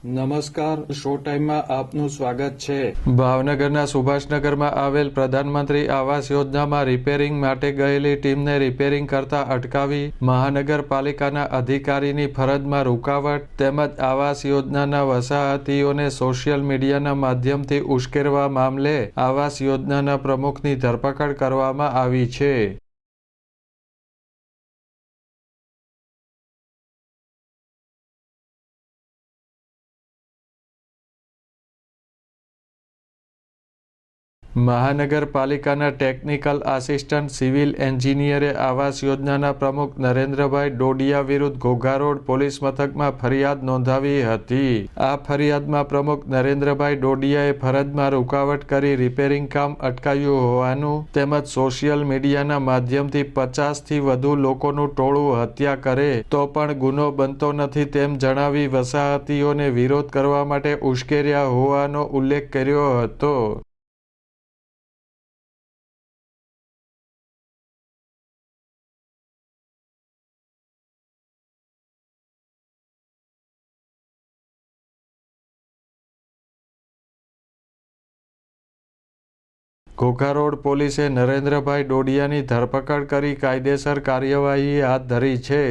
નમસ્કાર, શો ટાઈમમાં આપનું સ્વાગત છે। ભાવનગરના સુભાષનગરમાં આવેલ પ્રધાનમંત્રી આવાસ યોજનામાં રિપેરિંગ માટે ગયેલી ટીમને રિપેરિંગ કરતા અટકાવી મહાનગરપાલિકાના અધિકારીની ફરજમાં રૂકાવટ તેમજ આવાસ યોજનાના વસાહતીઓને સોશિયલ મીડિયાના માધ્યમથી ઉશ્કેરવા મામલે આવાસ યોજનાના પ્રમુખની ધરપકડ કરવામાં આવી છે। મહાનગરપાલિકાના ટેકનિકલ આસિસ્ટન્ટ સિવિલ એન્જિનિયરે આવાસ યોજનાના પ્રમુખ નરેન્દ્રભાઈ ડોડિયા વિરુદ્ધ ઘોઘા રોડ પોલીસ મથકમાં ફરિયાદ નોંધાવી હતી। આ ફરિયાદમાં પ્રમુખ નરેન્દ્રભાઈ ડોડિયાએ ફરજમાં રૂકાવટ કરી રિપેરિંગ કામ અટકાવ્યું હોવાનું તેમજ સોશિયલ મીડિયાના માધ્યમથી 50થી વધુ લોકોનું ટોળું હત્યા કરે તો પણ ગુનો બનતો નથી તેમ જણાવી વસાહતીઓને વિરોધ કરવા માટે ઉશ્કેર્યા હોવાનો ઉલ્લેખ કર્યો હતો। ઘોઘા રોડ પોલીસે નરેન્દ્રભાઈ ડોડિયાની ધરપકડ કરી કાયદેસર કાર્યવાહી હાથ ધરી છે।